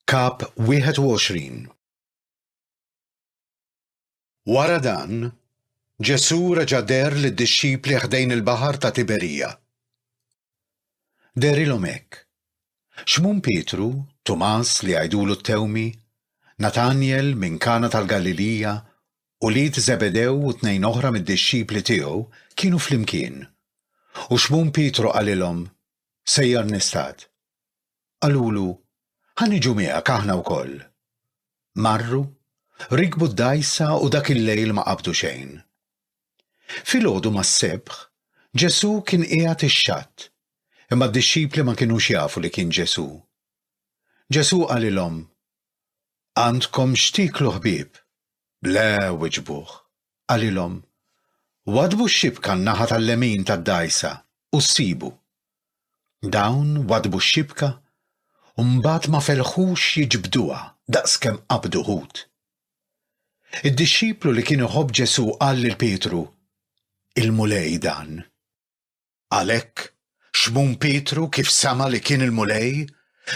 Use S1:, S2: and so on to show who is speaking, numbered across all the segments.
S1: Kap 21. Wara dan, Ġesu reġa' der lid-dixxipli ħdejn il-baħar ta' Tiberija. Derilhom hekk. Xmun Pietru, Tumas li jgħidulu t-Tewmi, Natanjel minn Kana tal-Galilija u Lid Zebedew u 2 oħra mid-dixxipli tiegħu kienu flimkien. U xmun Pietru qalilhom: Sejjar nistad. Qalulu: ħaniġu miegħek aħna wkoll. Marru, rikbu d-dajsa u dak il-lejl ma qabdu xejn. Filgħodu mas-sebħ, Ġesu kien qiegħed ix-xatt, imma d-dixxipli ma kinux jafu li kien Ġesu. Ġesu qalilhom: Għandkom x'tiklu ħbieb? Le, wiġbuh. Qalilhom: wadbu x-xibka n-naħa tal-lemin tad-dajsa u ssibu. Dawn wadbu x-xibka u mbagħad ma felħux jiġbduha daqskemm qabdu ħut. Id-dixxiplu li kien iħobb Ġesu qal lil Pietru: Il-mulej dan. Għalhekk xmun Pietru kif sama li kien il-mulej,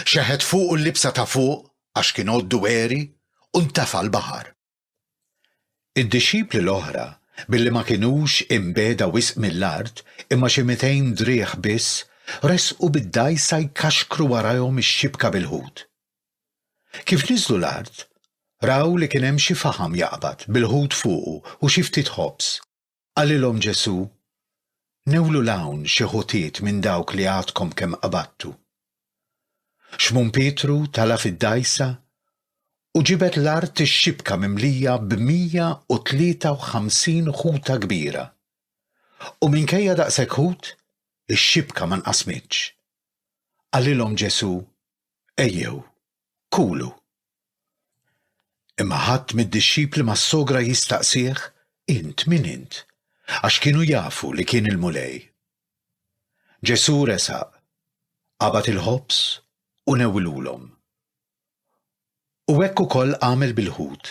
S1: xeħed fuq l-libsa ta' fuq għax kien għoddu weri u ntafa' l-baħar. Id-dixxipli l-oħra, billi ma kinux imbeda wisq mill-art imma xi 200 drieħ biss, resqu bid-dajsa jkaxkru warahom ix-xibka bil-ħut. Kif niżlu l-art, raw li kien hemm xi faħam jaqbad bil-ħut fuqu u xi ftit ħobs. Qalilhom Ġesu: Newlu hawn xi ħutiet minn dawk li għadkom kemm qabattu. Xmun Pietru tala fid-dajsa u ġibet l-art ix-xibka mimlija b'153 ħuta kbira. U minkejja daqshekk ħut, ix-xibka ma nqasmitx. Qalilhom Ġesu: Ejjew, kulu. Imma ħadd mid-dixxipli mas-sogra jistaqsih: Int min int? Għax kienu jafu li kien il-mulej. Ġesu resaq, qabad il-ħobs u newwilulhom. U hekk ukoll għamel bil-ħut.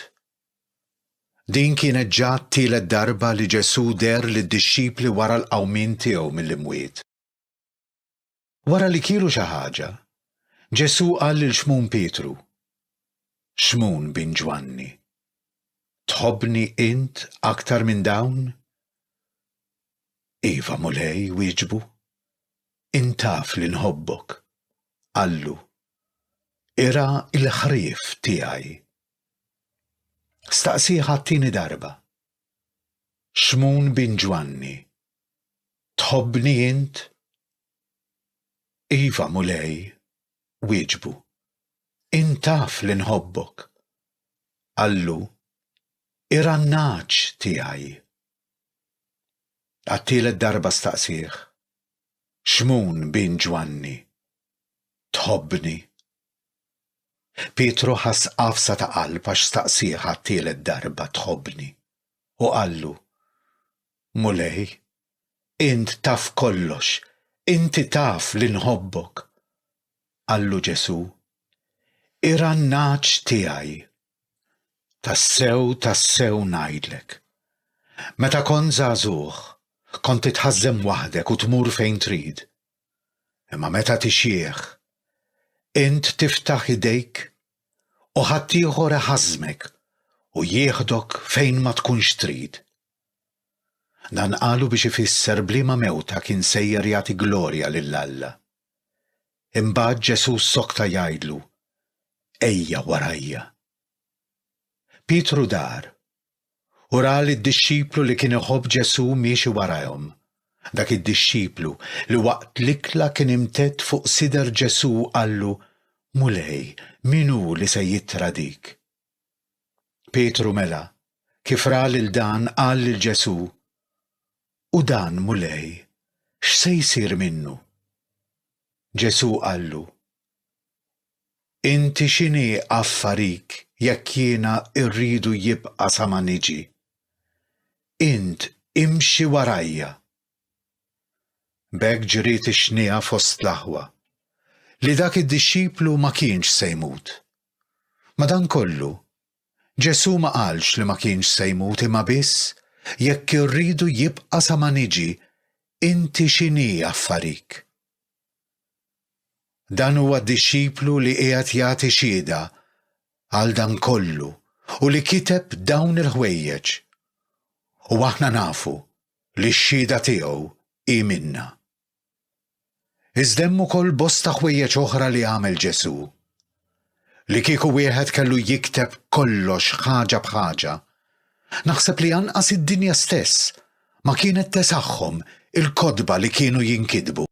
S1: Din kienet ġa t-tielet darba li Ġesu der lid-dixxipli wara l-qawmien tiegħu mill-imwiet. Wara li kielu xi ħaġa, Ġesu qal lil xmun Pietru: Xmun bin Ġwanni, tħobbni int aktar minn dawn? Iva mulej, wieġbu. Int taf li nħobbok. Qallu: Ira il-ħrief tiegħi. Staqsiha t-tieni darba: Xmun bin Ġwanni, tħobbni int? Iva mulej, wieġbu. Int taf li nħobbok. Qallu: Ira n-naċ tiegħi. Għat-tielet darba staqsih: Xmun bin Ġwanni, tħobbni? Pietru ħass qafsa ta' qalb għax staqsih għat-tielet darba tħobbni u qallu: Mulej, int taf kollox, inti taf li nħobbok. Qallu Ġesu: Ira n-naċ tiegħi. Tassew ngħidlek. Meta kont żagħżugħ, kont titħażżem waħdek u tmur fejn trid. Imma meta tixjieħ, int tiftaħ idejk u ħadd ieħor iħażmek u jieħdok fejn ma tkunx trid. Dan qalu biex ifisser bliema mewta kien sejjer jagħti glorja lill-Alla. Imbagħad Ġesu sokta jgħidlu: Ejja warajja. Pietru dar u ra lid-dixxiplu li kien iħobb Ġesu miexi warahom, dak id-dixxiplu li waqt l-ikla kien imtett fuq sider Ġesu qallu: Mulej, min hu li se jittradik? Pietru mela, kif ra lil dan qal lil Ġesu: U dan mulej, x'se jsir minnu? Ġesu qallu: Inti x'inhi affarik jekk jiena rridu jibqa' sa ma niġi. Int imxi warajja. B'hekk ġriet ix-xnieqa fost l-aħwa li dak id-dixxiplu ma kienx se jmut. Madankollu, Ġesu ma qalx li ma kienx se jmut imma biss jekk irridu jibqa' sa ma niġi, inti x'inhi affarik. Dan huwa d-dixxiplu li qiegħed jagħti xhieda għal dan kollu u li kiteb dawn il-ħwejjeġ. U aħna nafu li x-xhieda tiegħu hi minna. Iżda hemm ukoll bosta ħwejjeġ oħra li għamel Ġesu. Li kieku wieħed kellu jikteb kollox ħaġa b'ħaġa, naħseb li anqas id-dinja stess ma kienet tesaħħhom il-kotba li kienu jinkitbu.